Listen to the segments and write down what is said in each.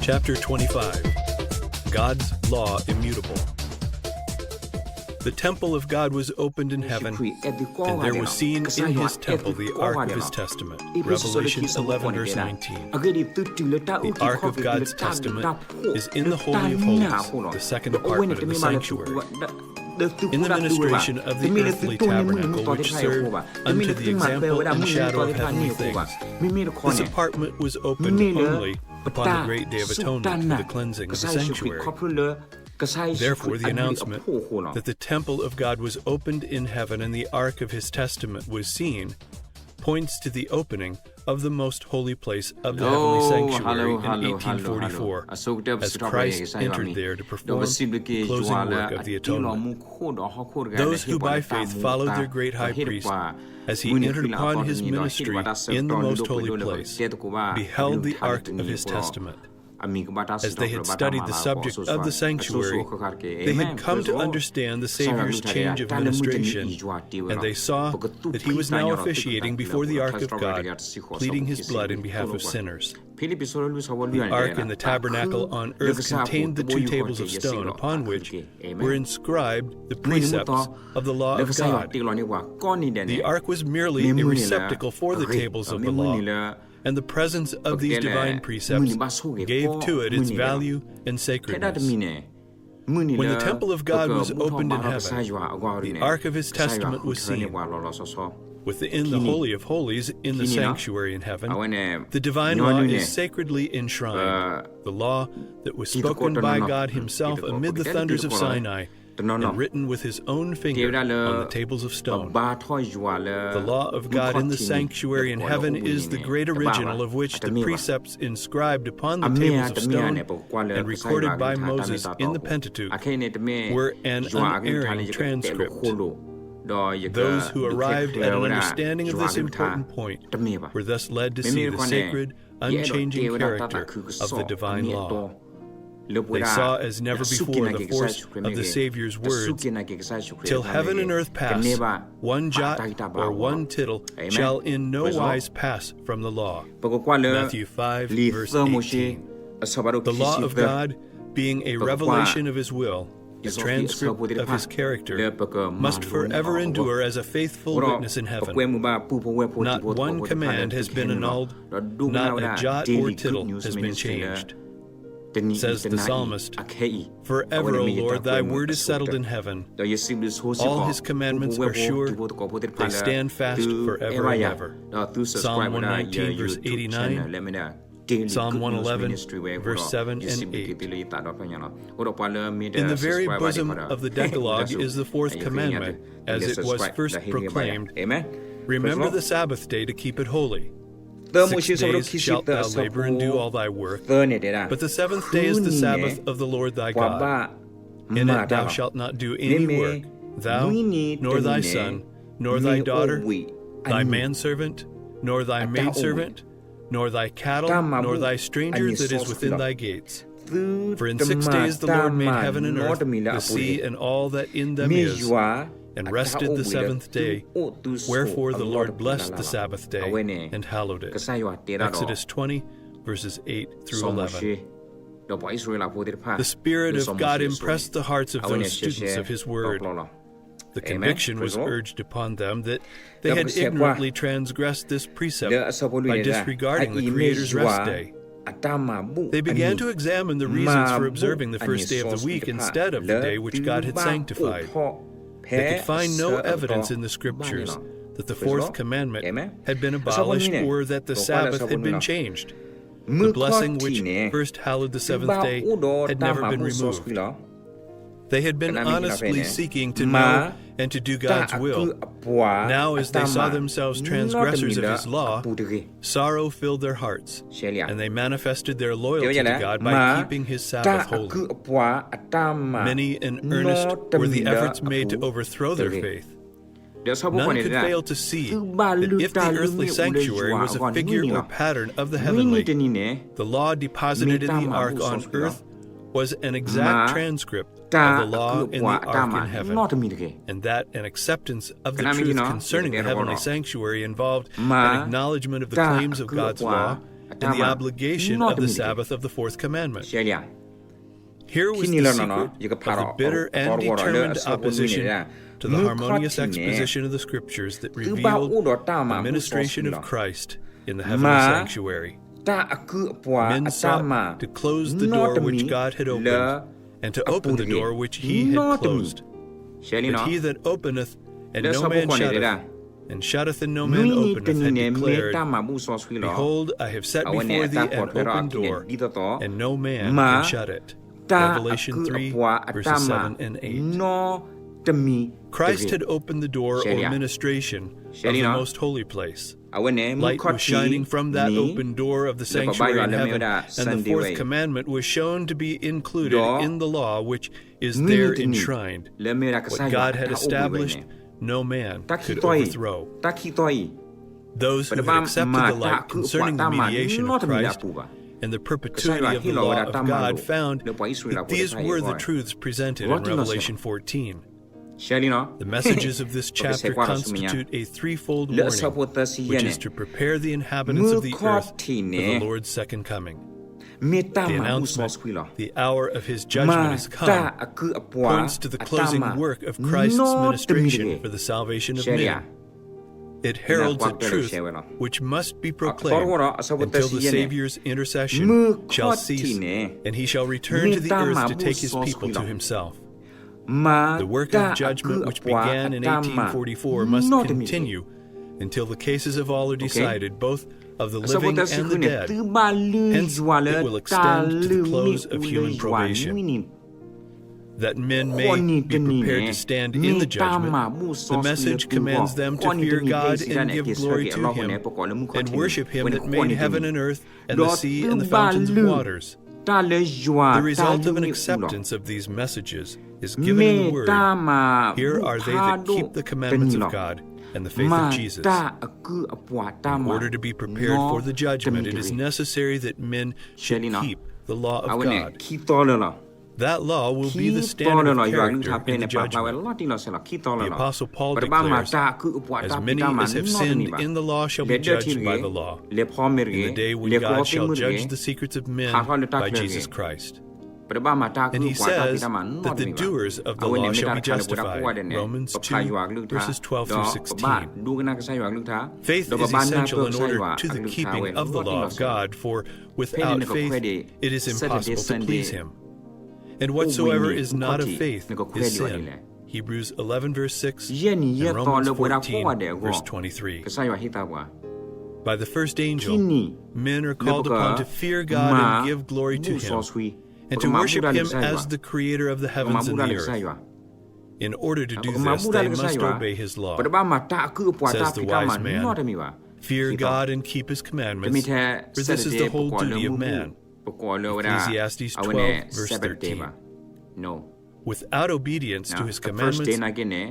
Chapter 25. God's Law Immutable. The temple of God was opened in heaven, and there was seen in his temple the ark of his testament. Revelation 11, verse 19. The ark of God's testament is in the Holy of Holies, the second apartment of the sanctuary. In the ministration of the earthly tabernacle, which served unto the example and shadow of heavenly things, this apartment was opened only upon the great day of atonement for the cleansing of the sanctuary. Therefore, the announcement that the temple of God was opened in heaven and the ark of his testament was seen points to the opening of the most holy place of the heavenly sanctuary in 1844, as Christ entered there to perform the closing work of the atonement. Those who by faith followed their great high priest as he entered upon his ministry in the most holy place beheld the ark of his testament. As they had studied the subject of the sanctuary, they had come to understand the Savior's change of administration, and they saw that he was now officiating before the ark of God, pleading his blood in behalf of sinners. The ark in the tabernacle on earth contained the two tables of stone upon which were inscribed the precepts of the law of God. The ark was merely a receptacle for the tables of the law, and the presence of these divine precepts gave to it its value and sacredness. When the temple of God was opened in heaven, the ark of his testament was seen. Within the Holy of Holies, in the sanctuary in heaven, the divine law is sacredly enshrined, the law that was spoken by God himself amid the thunders of Sinai, and written with his own finger on the tables of stone. The law of God in the sanctuary in heaven is the great original of which the precepts inscribed upon the tables of stone and recorded by Moses in the Pentateuch were an unerring transcript. Those who arrived at an understanding of this important point were thus led to see the sacred, unchanging character of the divine law. They saw as never before the force of the Savior's words, "Till heaven and earth pass, one jot or one tittle shall in no wise pass from the law." Matthew 5, verse 18. The law of God, being a revelation of his will, a transcript of his character, must forever endure as a faithful witness in heaven. Not one command has been annulled, not a jot or tittle has been changed. Says the psalmist, "Forever, O Lord, thy word is settled in heaven. All his commandments are sure, they stand fast forever and ever." Psalm 119, verse 89, Psalm 111, verse 7 and 8. In the very bosom of the Decalogue is the fourth commandment, as it was first proclaimed, "Remember the Sabbath day to keep it holy. 6 days shalt thou labor and do all thy work, but the seventh day is the Sabbath of the Lord thy God. In it thou shalt not do any work, thou, nor thy son, nor thy daughter, thy manservant, nor thy maidservant, nor thy cattle, nor thy stranger that is within thy gates. For in 6 days the Lord made heaven and earth, the sea, and all that in them is, and rested the seventh day. Wherefore the Lord blessed the Sabbath day and hallowed it." Exodus 20, verses 8 through 11. The Spirit of God impressed the hearts of those students of his word. The conviction was urged upon them that they had ignorantly transgressed this precept by disregarding the Creator's rest day. They began to examine the reasons for observing the first day of the week instead of the day which God had sanctified. They could find no evidence in the Scriptures that the fourth commandment had been abolished or that the Sabbath had been changed. The blessing which first hallowed the seventh day had never been removed. They had been honestly seeking to know and to do God's will. Now, as they saw themselves transgressors of his law, sorrow filled their hearts, and they manifested their loyalty to God by keeping his Sabbath holy. Many and earnest were the efforts made to overthrow their faith. None could fail to see that if the earthly sanctuary was a figure or pattern of the heavenly, the law deposited in the ark on earth was an exact transcript of the law in the ark in heaven, and that an acceptance of the truth concerning the heavenly sanctuary involved an acknowledgement of the claims of God's law and the obligation of the Sabbath of the fourth commandment. Here was the secret of the bitter and determined opposition to the harmonious exposition of the Scriptures that revealed the ministration of Christ in the heavenly sanctuary. Men sought to close the door which God had opened, and to open the door which He had closed. But He that openeth, and no man shutteth, and shutteth and no man openeth, had declared, Behold, I have set before thee an open door, and no man can shut it. Revelation 3, verses 7 and 8. Christ had opened the door or ministration of the most holy place. Light was shining from that open door of the sanctuary in heaven, and the fourth commandment was shown to be included in the law which is there enshrined. What God had established, no man could overthrow. Those who had accepted the light concerning the mediation of Christ and the perpetuity of the law of God found that these were the truths presented in Revelation 14. The messages of this chapter constitute a threefold warning, which is to prepare the inhabitants of the earth for the Lord's second coming. The announcement, the hour of His judgment is come, points to the closing work of Christ's ministration for the salvation of men. It heralds a truth which must be proclaimed until the Savior's intercession shall cease, and He shall return to the earth to take His people to Himself. The work of judgment which began in 1844 must continue until the cases of all are decided, both of the living and the dead. Hence, it will extend to the close of human probation. That men may be prepared to stand in the judgment, the message commands them to fear God and give glory to Him, and worship Him that made heaven and earth and the sea and the fountains of waters. The result of an acceptance of these messages is given in the Word. Here are they that keep the commandments of God and the faith of Jesus. In order to be prepared for the judgment, it is necessary that men should keep the law of God. That law will be the standard of character in the judgment. The Apostle Paul declares, As many as have sinned in the law shall be judged by the law, in the day when God shall judge the secrets of men by Jesus Christ. And he says that the doers of the law shall be justified. Romans 2, verses 12 through 16. Faith is essential in order to the keeping of the law of God, for without faith it is impossible to please Him. And whatsoever is not of faith is sin. Hebrews 11, verse 6, and Romans 14, verse 23. By the first angel, men are called upon to fear God and give glory to Him, and to worship Him as the Creator of the heavens and the earth. In order to do this, they must obey His law. Says the wise man, fear God and keep His commandments, for this is the whole duty of man. Ecclesiastes 12, verse 13. Without obedience to His commandments,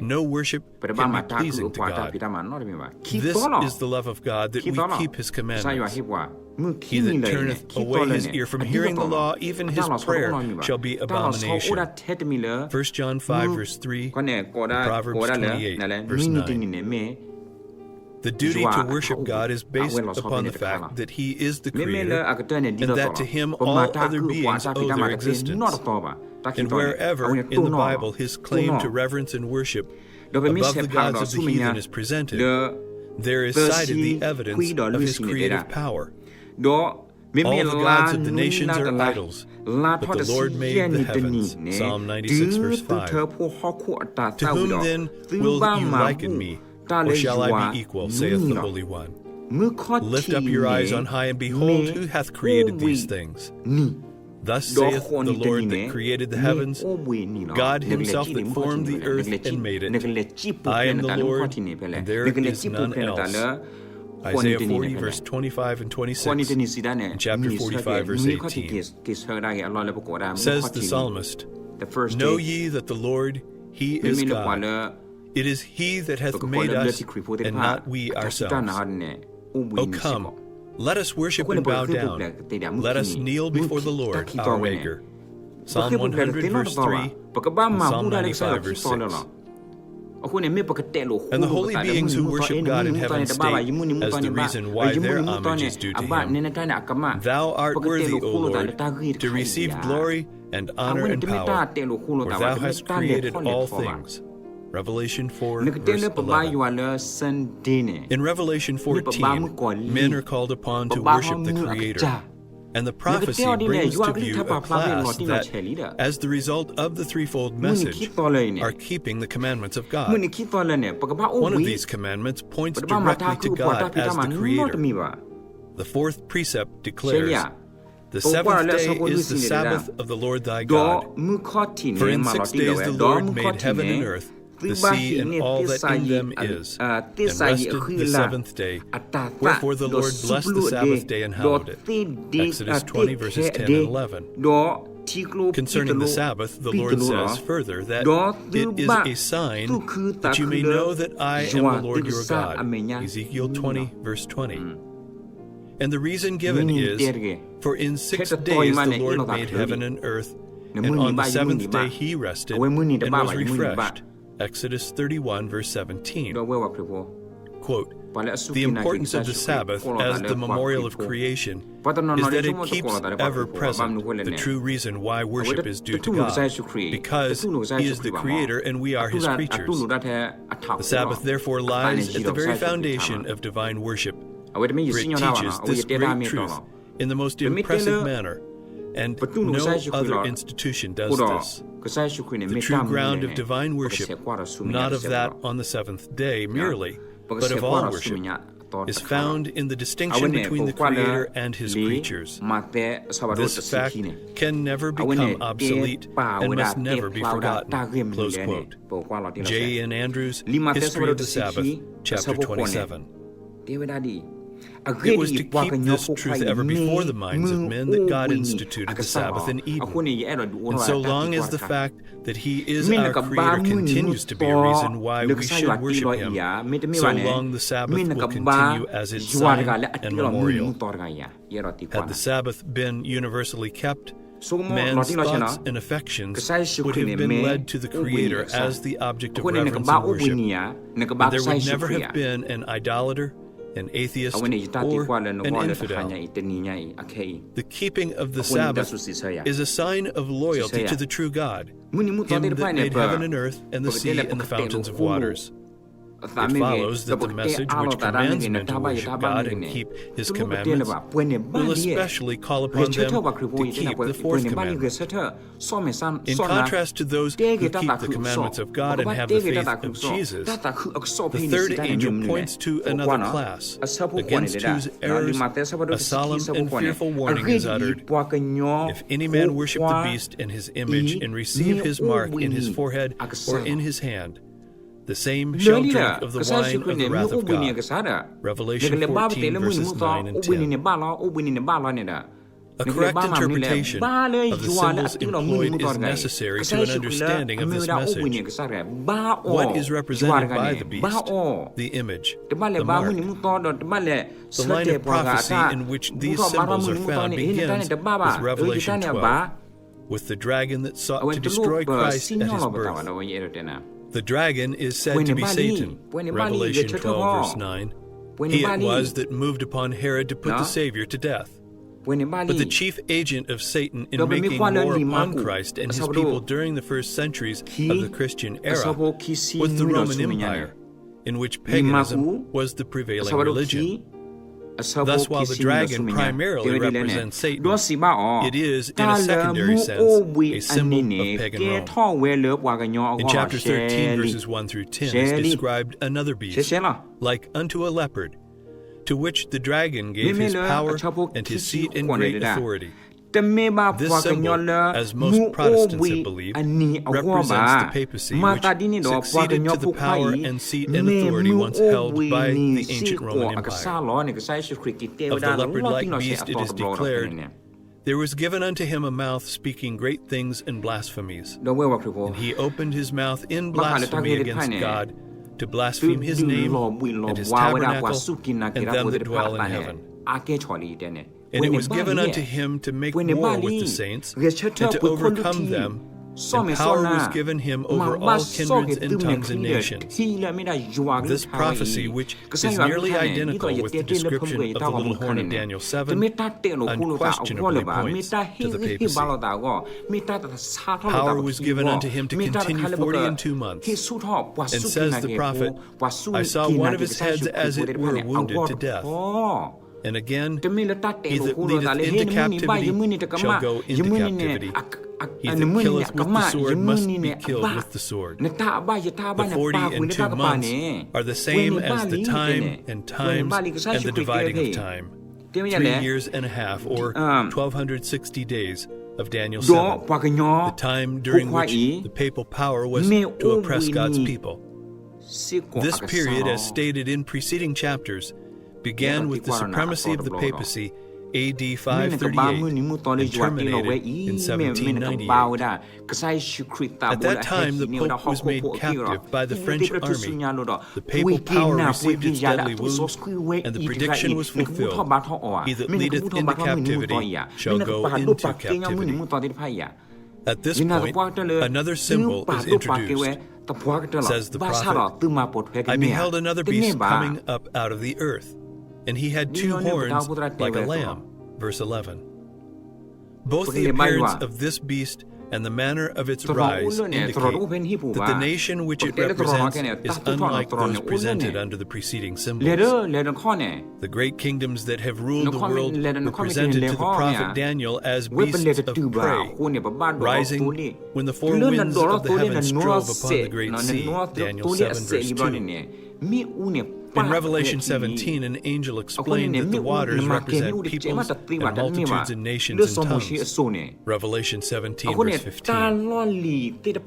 no worship can be pleasing to God. This is the love of God, that we keep His commandments. He that turneth away his ear from hearing the law, even his prayer shall be abomination. 1 John 5, verse 3, and Proverbs 28, verse 9. The duty to worship God is based upon the fact that He is the Creator, and that to Him all other beings owe their existence. And wherever in the Bible His claim to reverence and worship above the gods of the heathen is presented, there is cited the evidence of His creative power. All the gods of the nations are idols, but the Lord made the heavens. Psalm 96, verse 5. To whom then will you liken me? Or shall I be equal, saith the Holy One? Lift up your eyes on high, and behold, who hath created these things? Thus saith the Lord that created the heavens, God Himself that formed the earth and made it. I am the Lord, and there is none else. Isaiah 40, verse 25 and 26, and chapter 45, verse 18. Says the psalmist, Know ye that the Lord, He is God. It is He that hath made us, and not we ourselves. O come, let us worship and bow down. Let us kneel before the Lord, our Maker. Psalm 100, verse 3, and Psalm 95, verse 6. And the holy beings who worship God in heaven state as the reason why their homage is due to him, Thou art worthy, O Lord, to receive glory and honor and power, for Thou hast created all things. Revelation 4, verse 11. In Revelation 14, men are called upon to worship the Creator. And the prophecy brings to view a class that, as the result of the threefold message, are keeping the commandments of God. One of these commandments points directly to God as the Creator. The fourth precept declares, "The seventh day is the Sabbath of the Lord thy God. For in 6 days the Lord made heaven and earth, the sea and all that in them is, and rested the seventh day. Wherefore the Lord blessed the Sabbath day and hallowed it." Exodus 20, verses 10 and 11. Concerning the Sabbath, the Lord says further that it is a sign that you may know that I am the Lord your God. Ezekiel 20, verse 20. And the reason given is, for in 6 days the Lord made heaven and earth, and on the seventh day he rested and was refreshed. Exodus 31, verse 17. Quote, "The importance of the Sabbath as the memorial of creation is that it keeps ever present the true reason why worship is due to God, because He is the Creator and we are His creatures. The Sabbath therefore lies at the very foundation of divine worship, for it teaches this great truth in the most impressive manner, and no other institution does this. The true ground of divine worship, not of that on the seventh day merely, but of all worship, is found in the distinction between the Creator and His creatures. This fact can never become obsolete and must never be forgotten." Close quote. J. N. Andrews, History of the Sabbath, chapter 27. It was to keep this truth ever before the minds of men that God instituted the Sabbath in Eden. And so long as the fact that He is our Creator continues to be a reason why we should worship Him, so long the Sabbath will continue as its sign and memorial. Had the Sabbath been universally kept, man's thoughts and affections would have been led to the Creator as the object of reverence and worship, and there would never have been an idolater, an atheist, or an infidel. The keeping of the Sabbath is a sign of loyalty to the true God, Him that made heaven and earth and the sea and the fountains of waters. It follows that the message which commands men to worship God and keep His commandments will especially call upon them to keep the fourth commandment. In contrast to those who keep the commandments of God and have the faith of Jesus, the third angel points to another class, against whose errors a solemn and fearful warning is uttered. "If any man worship the beast and his image and receive his mark in his forehead or in his hand, the same shall drink of the wine of the wrath of God." Revelation 14, verses 9 and 10. A correct interpretation of the symbols employed is necessary to an understanding of this message. What is represented by the beast, the image, the mark? The line of prophecy in which these symbols are found begins with Revelation 12, with the dragon that sought to destroy Christ at His birth. The dragon is said to be Satan, Revelation 12, verse 9. He it was that moved upon Herod to put the Savior to death. But the chief agent of Satan in making war upon Christ and His people during the first centuries of the Christian era was the Roman Empire, in which paganism was the prevailing religion. Thus, while the dragon primarily represents Satan, it is, in a secondary sense, a symbol of pagan Rome. In chapter 13, verses 1 through 10, is described another beast, like unto a leopard, to which the dragon gave his power and his seat and great authority. This symbol, as most Protestants have believed, represents the Papacy, which succeeded to the power and seat and authority once held by the ancient Roman Empire. Of the leopard-like beast it is declared, "There was given unto him a mouth speaking great things and blasphemies. And he opened his mouth in blasphemy against God, to blaspheme His name and His tabernacle and them that dwell in heaven. And it was given unto him to make war with the saints, and to overcome them, and power was given him over all kindreds and tongues and nations. This prophecy, which is nearly identical with the description of the little horn in Daniel 7, unquestionably points to the papacy. Power was given unto him to continue 40 and 2 months. And says the prophet, I saw one of his heads as it were wounded to death. And again, he that leadeth into captivity shall go into captivity. He that killeth with the sword must be killed with the sword. The 40 and 2 months are the same as the time and times and the dividing of time. 3 years and a half, or 1260 days of Daniel 7, the time during which the papal power was to oppress God's people. This period, as stated in preceding chapters, began with the supremacy of the papacy AD 538 and terminated in 1798. At that time, the Pope was made captive by the French army. The papal power received its deadly wound, and the prediction was fulfilled. He that leadeth into captivity shall go into captivity. At this point, another symbol is introduced. Says the prophet, I beheld another beast coming up out of the earth, and he had 2 horns like a lamb. Verse 11. Both the appearance of this beast and the manner of its rise indicate that the nation which it represents is unlike those presented under the preceding symbols. The great kingdoms that have ruled the world were presented to the prophet Daniel as beasts of prey, rising when the 4 winds of the heavens drove upon the great sea. Daniel 7 verse 2. In Revelation 17, an angel explained that the waters represent peoples and multitudes and nations and tongues. Revelation 17, verse 15.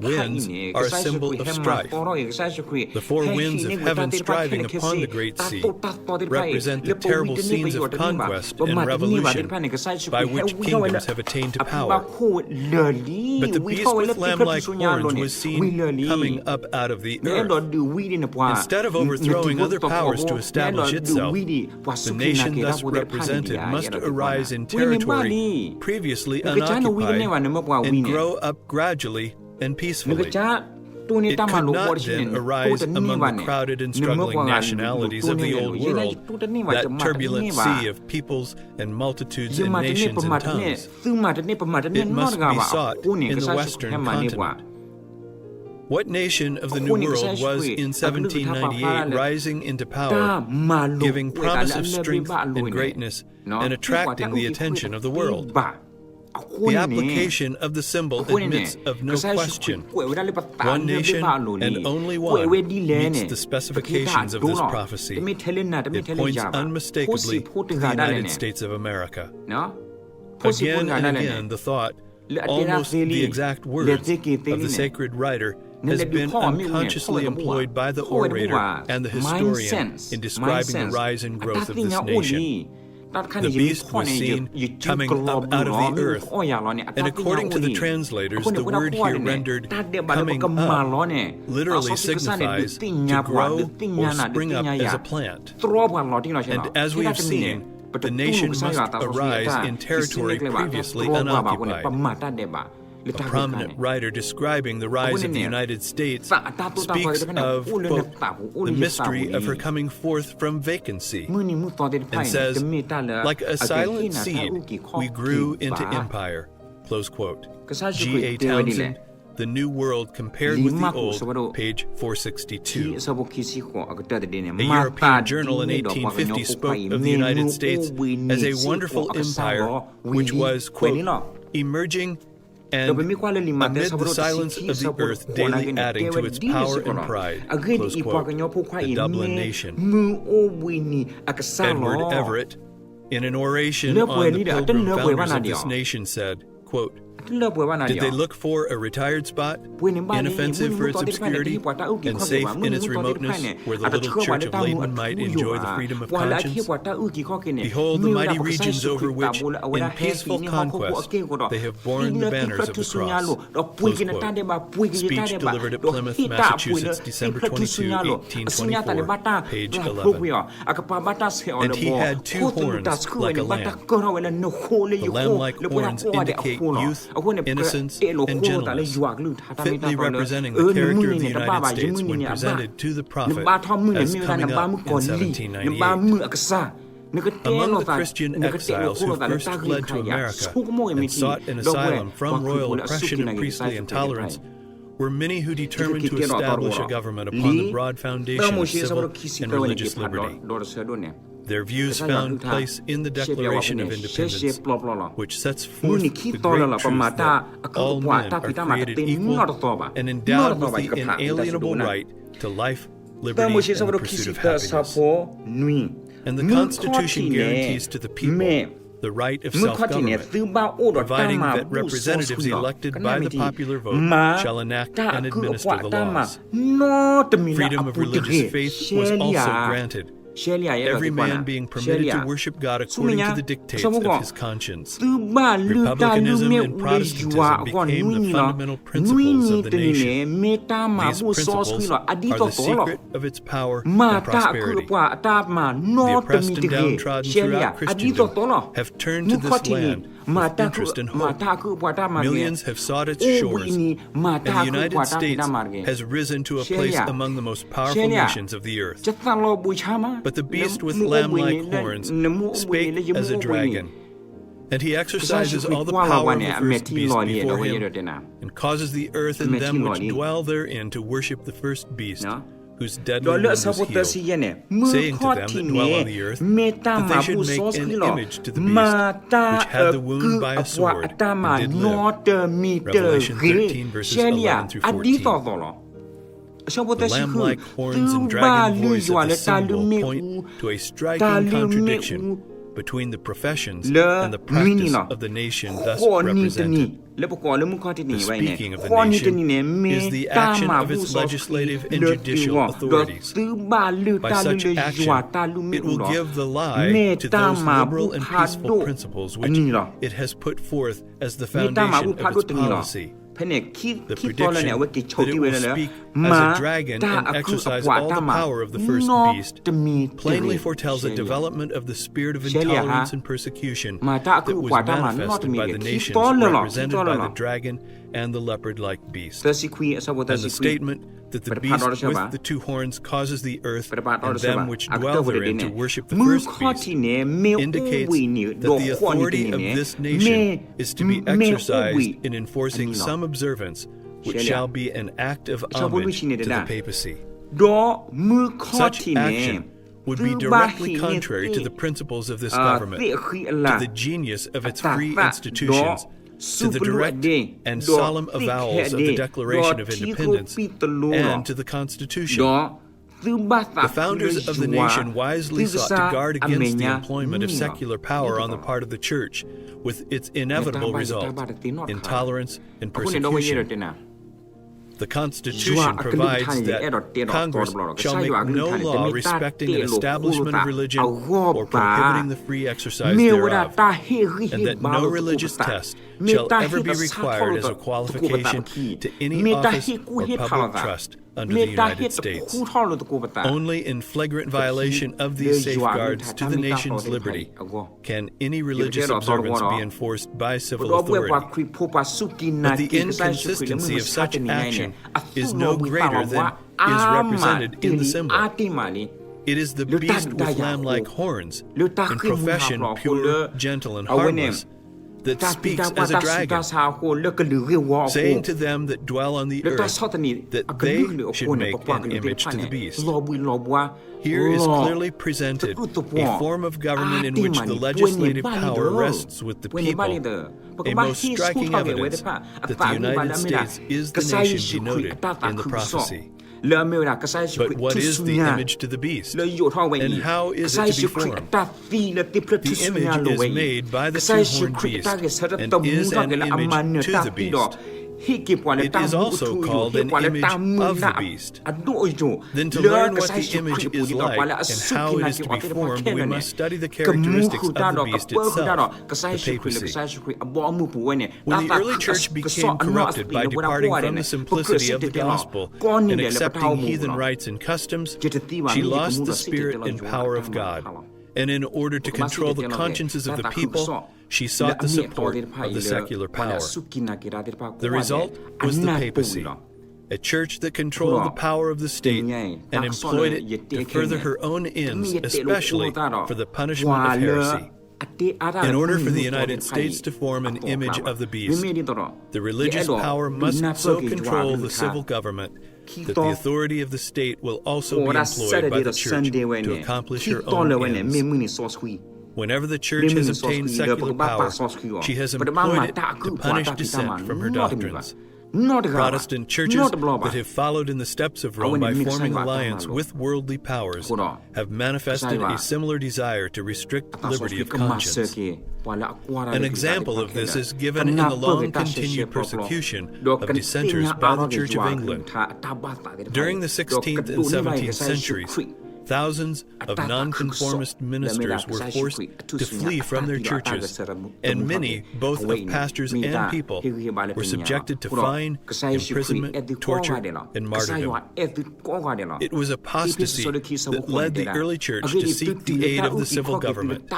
Winds are a symbol of strife. The 4 winds of heaven striving upon the great sea represent the terrible scenes of conquest and revolution by which kingdoms have attained to power. But the beast with lamb-like horns was seen coming up out of the earth. Instead of overthrowing other powers to establish itself, the nation thus represented must arise in territory previously unoccupied and grow up gradually and peacefully. It could not then arise among the crowded and struggling nationalities of the old world, that turbulent sea of peoples and multitudes and nations and tongues. It must be sought in the Western continent. What nation of the New World was in 1798 rising into power, giving promise of strength and greatness, and attracting the attention of the world? The application of the symbol admits of no question. One nation and only one meets the specifications of this prophecy. It points unmistakably to the United States of America. Again and again, the thought, almost the exact words of the sacred writer, has been unconsciously employed by the orator and the historian in describing the rise and growth of this nation. The beast was seen coming up out of the earth, and according to the translators, the word here rendered coming up literally signifies to grow or spring up as a plant. And as we have seen, the nation must arise in territory previously unoccupied. A prominent writer describing the rise of the United States speaks of, quote, the mystery of her coming forth from vacancy, and says, like a silent seed, we grew into empire, close quote. G.A. Townsend, The New World Compared with the Old, page 462. A European journal in 1850 spoke of the United States as a wonderful empire which was, quote, emerging and amid the silence of the earth daily adding to its power and pride, close quote, the Dublin nation. Edward Everett, in an oration on the Pilgrim founders of this nation, said, quote, did they look for a retired spot, inoffensive for its obscurity, and safe in its remoteness, where the little church of Leyden might enjoy the freedom of conscience? Behold the mighty regions over which, in peaceful conquest, they have borne the banners of the cross. Close quote. Speech delivered at Plymouth, Massachusetts, December 22, 1824, page 11. And he had 2 horns like a lamb. The lamb-like horns indicate youth innocence, and gentleness, fitly representing the character of the United States when presented to the prophet as coming up in 1798. Among the Christian exiles who first fled to America and sought an asylum from royal oppression and priestly intolerance were many who determined to establish a government upon the broad foundation of civil and religious liberty. Their views found place in the Declaration of Independence, which sets forth the great truth that all men are created equal and endowed with the inalienable right to life, liberty, and the pursuit of happiness. And the Constitution guarantees to the people the right of self-government, providing that representatives elected by the popular vote shall enact and administer the laws. Freedom of religious faith was also granted, every man being permitted to worship God according to the dictates of his conscience. Republicanism and Protestantism became the fundamental principles of the nation. These principles are the secret of its power and prosperity. The oppressed and downtrodden throughout Christendom have turned to this land with interest and hope. Millions have sought its shores, and the United States has risen to a place among the most powerful nations of the earth. But the beast with lamb-like horns spake as a dragon, and he exercises all the power of the first beast before him, and causes the earth and them which dwell therein to worship the first beast, whose deadly wound was healed, saying to them that dwell on the earth, that they should make an image to the beast, which had the wound by a sword, and did live. Revelation 13, verses 11 through 14. The lamb-like horns and dragon voice of the symbol point to a striking contradiction between the professions and the practice of the nation thus represented. The speaking of the nation is the action of its legislative and judicial authorities. By such action, it will give the lie to those liberal and peaceful principles which it has put forth as the foundation of its policy. The prediction that it will speak as a dragon and exercise all the power of the first beast plainly foretells a development of the spirit of intolerance and persecution that was manifested by the nations represented by the dragon and the leopard-like beast. And the statement that the beast with the two horns causes the earth and them which dwell therein to worship the first beast indicates that the authority of this nation is to be exercised in enforcing some observance which shall be an act of homage to the papacy. Such action would be directly contrary to the principles of this government, to the genius of its free institutions, to the direct and solemn avowals of the Declaration of Independence, and to the Constitution. The founders of the nation wisely sought to guard against the employment of secular power on the part of the Church, with its inevitable result, intolerance and persecution. The Constitution provides that Congress shall make no law respecting an establishment of religion or prohibiting the free exercise thereof, and that no religious test shall ever be required as a qualification to any office or public trust under the United States. Only in flagrant violation of these safeguards to the nation's liberty can any religious observance be enforced by civil authority. But the inconsistency of such action is no greater than is represented in the symbol. It is the beast with lamb-like horns, in profession pure, gentle, and harmless, that speaks as a dragon, saying to them that dwell on the earth that they should make an image to the beast. Here is clearly presented a form of government in which the legislative power rests with the people, a most striking evidence that the United States is the nation denoted in the prophecy. But what is the image to the beast? And how is it to be formed? The image is made by the two-horned beast and is an image to the beast. It is also called an image of the beast. Then to learn what the image is like and how it is to be formed, we must study the characteristics of the beast itself, the papacy. When the early church became corrupted by departing from the simplicity of the gospel and accepting heathen rites and customs, she lost the spirit and power of God, and in order to control the consciences of the people, she sought the support of the secular power. The result was the Papacy, a church that controlled the power of the state and employed it to further her own ends, especially for the punishment of heresy. In order for the United States to form an image of the beast, the religious power must so control the civil government that the authority of the state will also be employed by the church to accomplish her own ends. Whenever the church has obtained secular power, she has employed it to punish dissent from her doctrines. Protestant churches that have followed in the steps of Rome by forming alliance with worldly powers have manifested a similar desire to restrict liberty of conscience. An example of this is given in the long-continued persecution of dissenters by the Church of England. During the 16th and 17th centuries, thousands of nonconformist ministers were forced to flee from their churches, and many, both of pastors and people, were subjected to fine, imprisonment, torture, and martyrdom. It was apostasy that led the early church to seek the aid of the civil government,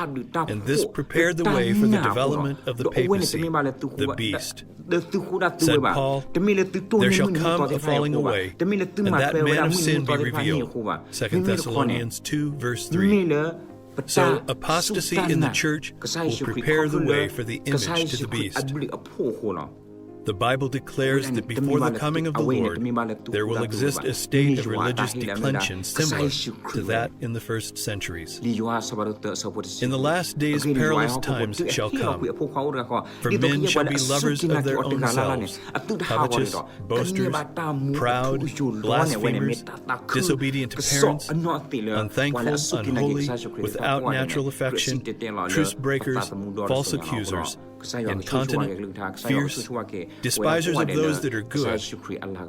and this prepared the way for the development of the papacy, the beast. Said Paul, "There shall come a falling away, and that man of sin be revealed." 2 Thessalonians 2, verse 3. So apostasy in the church will prepare the way for the image to the beast. The Bible declares that before the coming of the Lord, there will exist a state of religious declension similar to that in the first centuries. In the last days, perilous times shall come. For men shall be lovers of their own selves, covetous, boasters, proud, blasphemers, disobedient to parents, unthankful, unholy, without natural affection, truce breakers, false accusers, incontinent, fierce, despisers of those that are good,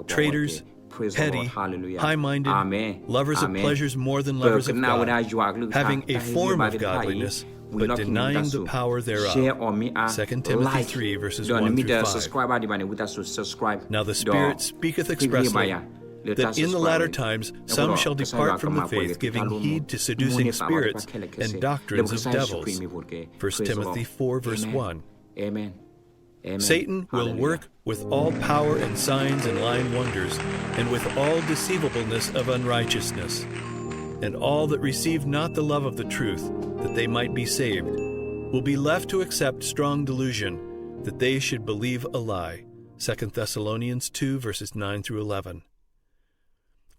traitors, petty, high-minded, lovers of pleasures more than lovers of God, having a form of godliness, but denying the power thereof. 2 Timothy 3, verses 1 through 5. Now the Spirit speaketh expressly that in the latter times some shall depart from the faith, giving heed to seducing spirits and doctrines of devils. 1 Timothy 4, verse 1. Satan will work with all power and signs and lying wonders, and with all deceivableness of unrighteousness. And all that receive not the love of the truth, that they might be saved, will be left to accept strong delusion, that they should believe a lie. 2 Thessalonians 2, verses 9 through 11.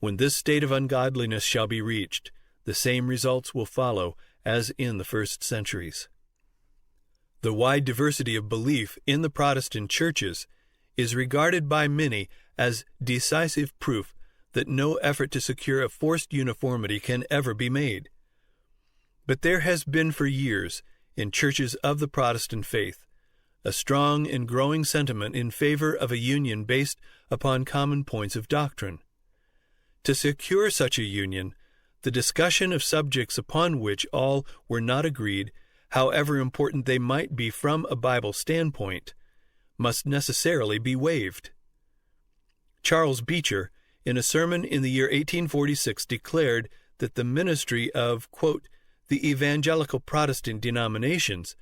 When this state of ungodliness shall be reached, the same results will follow as in the first centuries. The wide diversity of belief in the Protestant churches is regarded by many as decisive proof that no effort to secure a forced uniformity can ever be made. But there has been for years, in churches of the Protestant faith, a strong and growing sentiment in favor of a union based upon common points of doctrine. To secure such a union, the discussion of subjects upon which all were not agreed, however important they might be from a Bible standpoint, must necessarily be waived. Charles Beecher, in a sermon in the year 1846, declared that the ministry of, quote, the evangelical Protestant denominations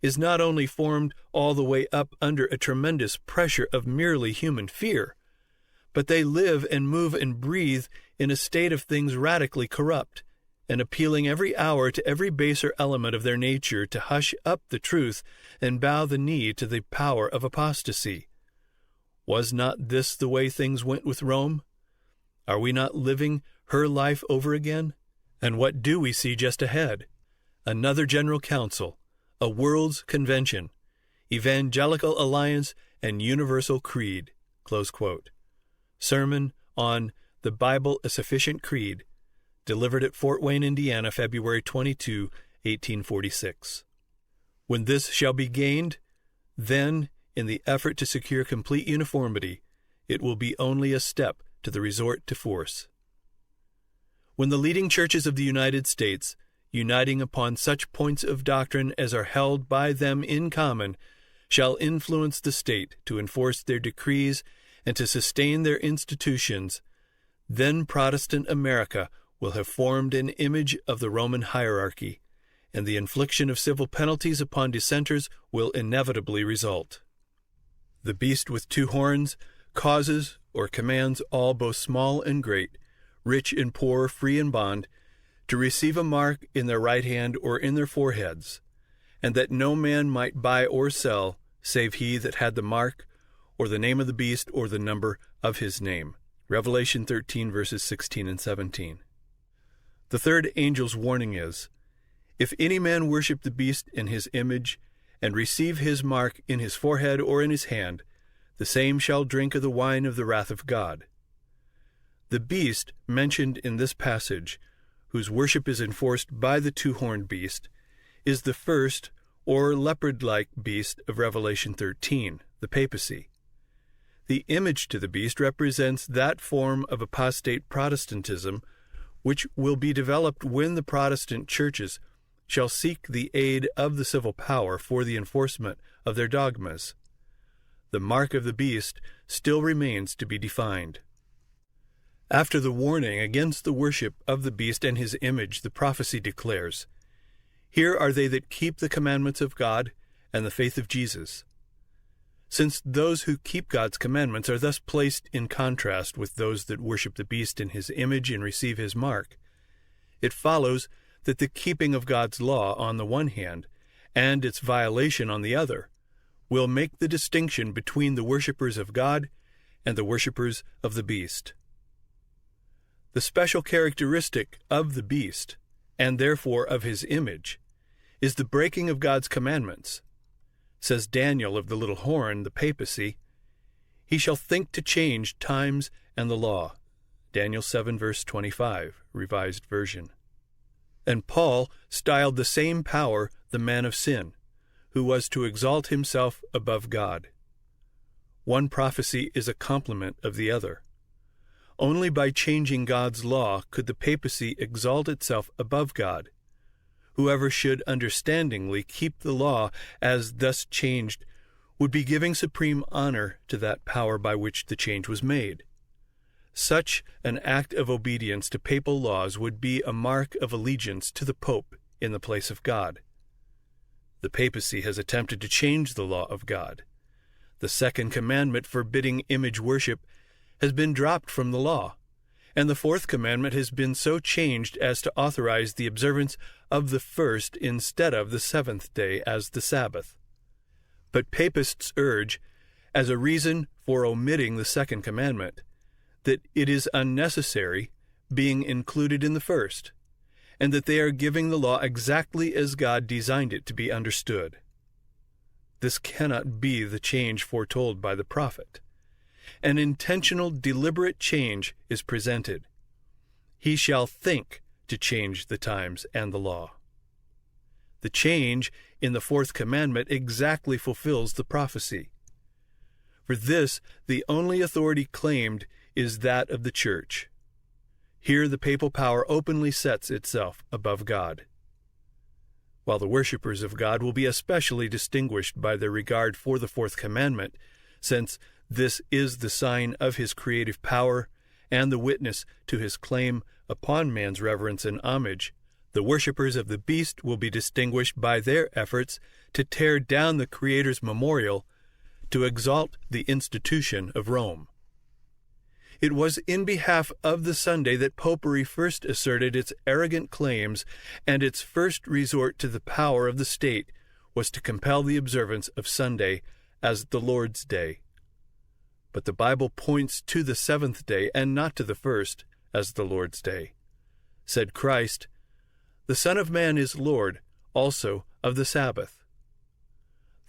is not only formed all the way up under a tremendous pressure of merely human fear, but they live and move and breathe in a state of things radically corrupt, and appealing every hour to every baser element of their nature to hush up the truth and bow the knee to the power of apostasy. Was not this the way things went with Rome? Are we not living her life over again? And what do we see just ahead? Another General Council, a World's Convention, Evangelical Alliance, and Universal Creed. Close quote. Sermon on The Bible a Sufficient Creed, delivered at Fort Wayne, Indiana, February 22, 1846. When this shall be gained, then, in the effort to secure complete uniformity, it will be only a step to the resort to force. When the leading churches of the United States, uniting upon such points of doctrine as are held by them in common, shall influence the state to enforce their decrees and to sustain their institutions, then Protestant America will have formed an image of the Roman hierarchy, and the infliction of civil penalties upon dissenters will inevitably result. The beast with two horns causes or commands all, both small and great, rich and poor, free and bond, to receive a mark in their right hand or in their foreheads, and that no man might buy or sell, save he that had the mark, or the name of the beast, or the number of his name. Revelation 13, verses 16 and 17. The third angel's warning is, if any man worship the beast in his image, and receive his mark in his forehead or in his hand, the same shall drink of the wine of the wrath of God. The beast mentioned in this passage, whose worship is enforced by the two-horned beast, is the first, or leopard-like beast of Revelation 13, the Papacy. The image to the beast represents that form of apostate Protestantism which will be developed when the Protestant churches shall seek the aid of the civil power for the enforcement of their dogmas. The mark of the beast still remains to be defined. After the warning against the worship of the beast and his image, the prophecy declares, "Here are they that keep the commandments of God and the faith of Jesus." Since those who keep God's commandments are thus placed in contrast with those that worship the beast in his image and receive his mark, it follows that the keeping of God's law on the one hand, and its violation on the other, will make the distinction between the worshippers of God and the worshippers of the beast. The special characteristic of the beast, and therefore of his image, is the breaking of God's commandments. Says Daniel of the little horn, the Papacy, "He shall think to change times and the law." Daniel 7, verse 25, Revised Version. And Paul styled the same power the man of sin, who was to exalt himself above God. One prophecy is a complement of the other. Only by changing God's law could the Papacy exalt itself above God. Whoever should understandingly keep the law as thus changed would be giving supreme honor to that power by which the change was made. Such an act of obedience to papal laws would be a mark of allegiance to the Pope in the place of God. The Papacy has attempted to change the law of God. The second commandment forbidding image worship has been dropped from the law, and the fourth commandment has been so changed as to authorize the observance of the first instead of the seventh day as the Sabbath. But papists urge, as a reason for omitting the second commandment, that it is unnecessary, being included in the first, and that they are giving the law exactly as God designed it to be understood. This cannot be the change foretold by the prophet. An intentional, deliberate change is presented. He shall think to change the times and the law. The change in the fourth commandment exactly fulfills the prophecy. For this, the only authority claimed is that of the Church. Here the papal power openly sets itself above God. While the worshippers of God will be especially distinguished by their regard for the fourth commandment, since this is the sign of his creative power and the witness to his claim upon man's reverence and homage, the worshippers of the beast will be distinguished by their efforts to tear down the Creator's memorial to exalt the institution of Rome. It was in behalf of the Sunday that Popery first asserted its arrogant claims, and its first resort to the power of the state was to compel the observance of Sunday as the Lord's Day. But the Bible points to the seventh day and not to the first as the Lord's Day. Said Christ, "The Son of Man is Lord also of the Sabbath."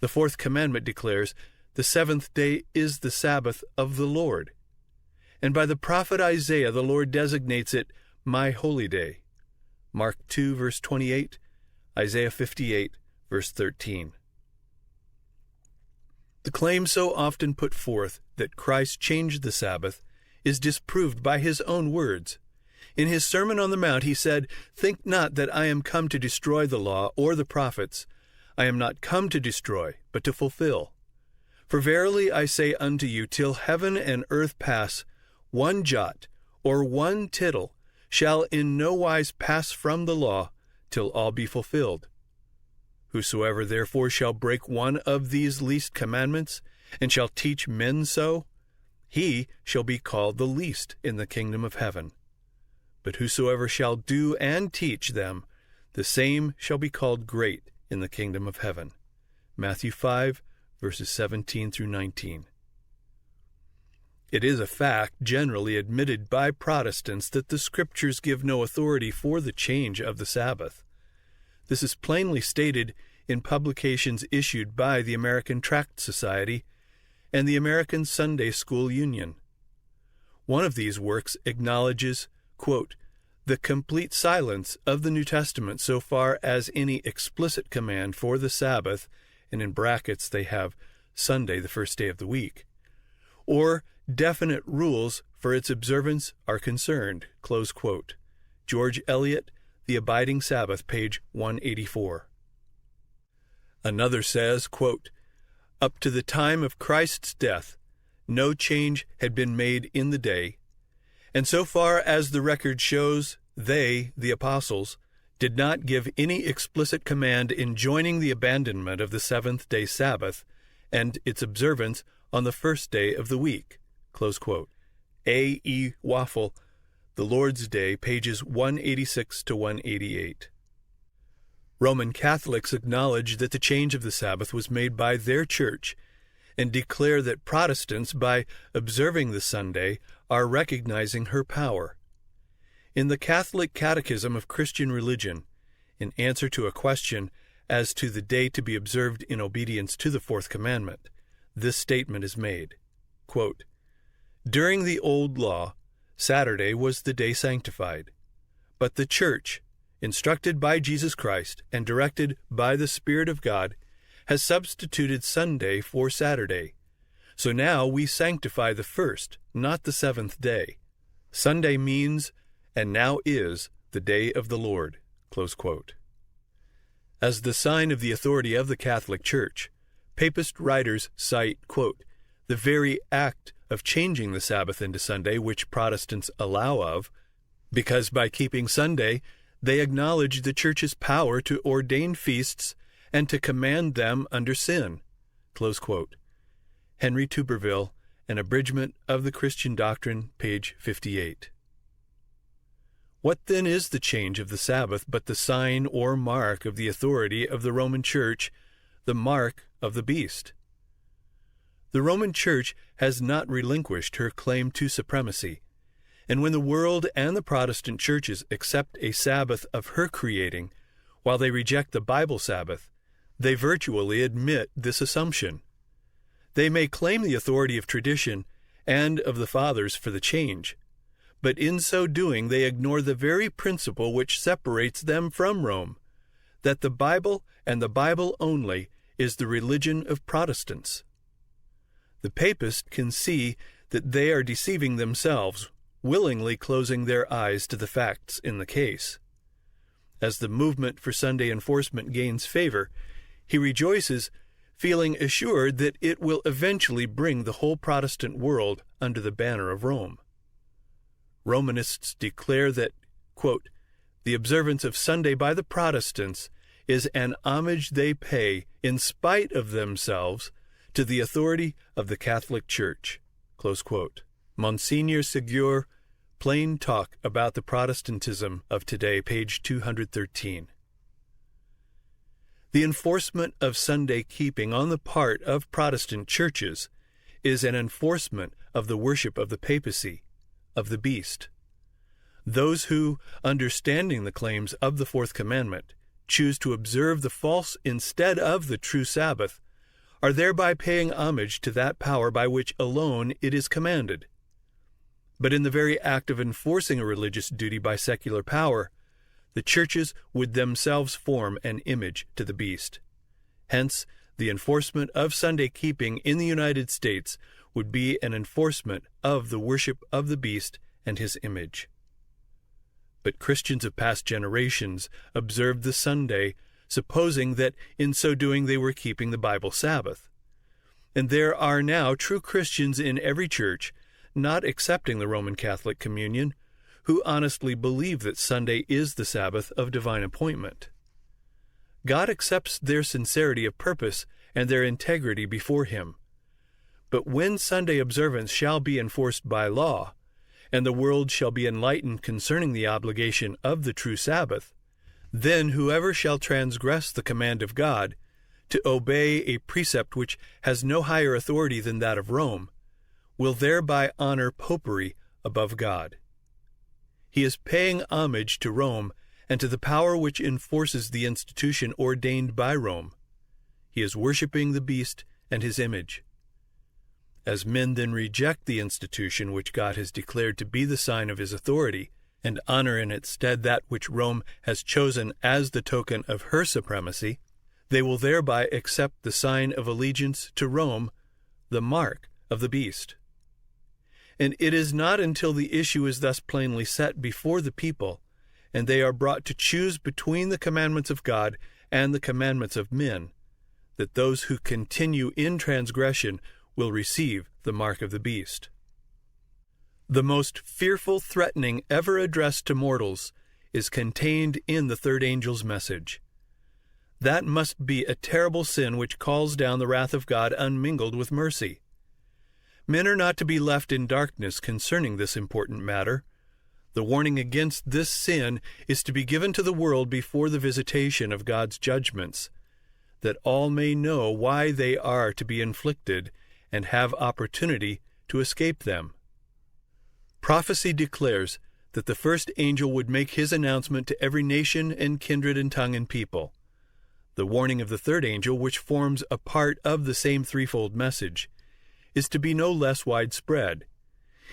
The fourth commandment declares, "The seventh day is the Sabbath of the Lord." And by the prophet Isaiah, the Lord designates it my holy day. Mark 2, verse 28, Isaiah 58, verse 13. The claim so often put forth that Christ changed the Sabbath is disproved by his own words. In his Sermon on the Mount he said, "Think not that I am come to destroy the law or the prophets. I am not come to destroy, but to fulfill. For verily I say unto you, till heaven and earth pass, one jot or one tittle shall in no wise pass from the law till all be fulfilled." Whosoever therefore shall break one of these least commandments, and shall teach men so, he shall be called the least in the kingdom of heaven. But whosoever shall do and teach them, the same shall be called great in the kingdom of heaven. Matthew 5, verses 17 through 19. It is a fact generally admitted by Protestants that the Scriptures give no authority for the change of the Sabbath. This is plainly stated in publications issued by the American Tract Society and the American Sunday School Union. One of these works acknowledges, quote, the complete silence of the New Testament so far as any explicit command for the Sabbath, and in brackets they have Sunday, the first day of the week, or definite rules for its observance are concerned, close quote. George Eliot, The Abiding Sabbath, page 184. Another says, quote, up to the time of Christ's death, no change had been made in the day, and so far as the record shows, they, the apostles, did not give any explicit command enjoining the abandonment of the seventh-day Sabbath and its observance on the first day of the week. Close quote. A. E. Waffle, The Lord's Day, pages 186 to 188. Roman Catholics acknowledge that the change of the Sabbath was made by their church and declare that Protestants, by observing the Sunday, are recognizing her power. In the Catholic Catechism of Christian Religion, in answer to a question as to the day to be observed in obedience to the fourth commandment, this statement is made, quote, during the Old Law, Saturday was the day sanctified, but the Church, instructed by Jesus Christ and directed by the Spirit of God, has substituted Sunday for Saturday. So now we sanctify the first, not the seventh day. Sunday means, and now is, the day of the Lord. Close quote. As the sign of the authority of the Catholic Church, Papist writers cite, quote, the very act of changing the Sabbath into Sunday, which Protestants allow of, because by keeping Sunday, they acknowledge the Church's power to ordain feasts and to command them under sin. Close quote. Henry Tuberville, An Abridgment of the Christian Doctrine, page 58. What then is the change of the Sabbath but the sign or mark of the authority of the Roman Church, the mark of the beast? The Roman Church has not relinquished her claim to supremacy, and when the world and the Protestant churches accept a Sabbath of her creating, while they reject the Bible Sabbath, they virtually admit this assumption. They may claim the authority of tradition and of the Fathers for the change, but in so doing they ignore the very principle which separates them from Rome, that the Bible and the Bible only is the religion of Protestants. The Papists can see that they are deceiving themselves, willingly closing their eyes to the facts in the case. As the movement for Sunday enforcement gains favor, he rejoices, feeling assured that it will eventually bring the whole Protestant world under the banner of Rome. Romanists declare that, quote, the observance of Sunday by the Protestants is an homage they pay, in spite of themselves, to the authority of the Catholic Church. Close quote. Monsignor Ségur, Plain Talk About the Protestantism of Today, page 213. The enforcement of Sunday keeping on the part of Protestant churches is an enforcement of the worship of the papacy, of the beast. Those who, understanding the claims of the fourth commandment, choose to observe the false instead of the true Sabbath, are thereby paying homage to that power by which alone it is commanded. But in the very act of enforcing a religious duty by secular power, the churches would themselves form an image to the beast. Hence, the enforcement of Sunday keeping in the United States would be an enforcement of the worship of the beast and his image. But Christians of past generations observed the Sunday, supposing that in so doing they were keeping the Bible Sabbath. And there are now true Christians in every church, not accepting the Roman Catholic communion, who honestly believe that Sunday is the Sabbath of divine appointment. God accepts their sincerity of purpose and their integrity before Him. But when Sunday observance shall be enforced by law, and the world shall be enlightened concerning the obligation of the true Sabbath, then whoever shall transgress the command of God, to obey a precept which has no higher authority than that of Rome, will thereby honor popery above God. He is paying homage to Rome and to the power which enforces the institution ordained by Rome. He is worshiping the beast and his image. As men then reject the institution which God has declared to be the sign of his authority, and honor in its stead that which Rome has chosen as the token of her supremacy, they will thereby accept the sign of allegiance to Rome, the mark of the beast. And it is not until the issue is thus plainly set before the people, and they are brought to choose between the commandments of God and the commandments of men, that those who continue in transgression will receive the mark of the beast. The most fearful threatening ever addressed to mortals is contained in the third angel's message. That must be a terrible sin which calls down the wrath of God unmingled with mercy. Men are not to be left in darkness concerning this important matter. The warning against this sin is to be given to the world before the visitation of God's judgments, that all may know why they are to be inflicted and have opportunity to escape them. Prophecy declares that the first angel would make his announcement to every nation and kindred and tongue and people. The warning of the third angel, which forms a part of the same threefold message, is to be no less widespread.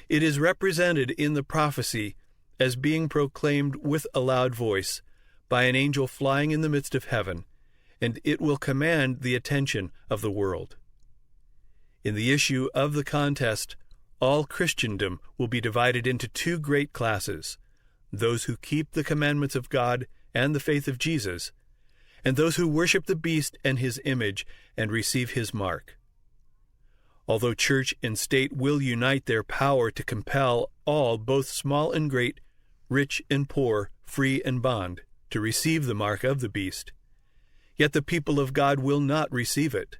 It is represented in the prophecy as being proclaimed with a loud voice by an angel flying in the midst of heaven, and it will command the attention of the world. In the issue of the contest, all Christendom will be divided into two great classes: those who keep the commandments of God and the faith of Jesus, and those who worship the beast and his image and receive his mark. Although church and state will unite their power to compel all, both small and great, rich and poor, free and bond, to receive the mark of the beast, yet the people of God will not receive it.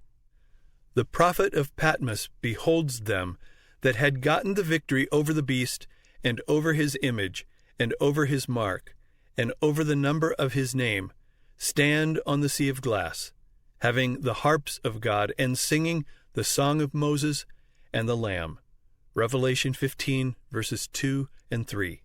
The prophet of Patmos beholds them that had gotten the victory over the beast, and over his image, and over his mark, and over the number of his name, stand on the sea of glass, having the harps of God, and singing the song of Moses and the Lamb. Revelation 15, verses 2 and 3.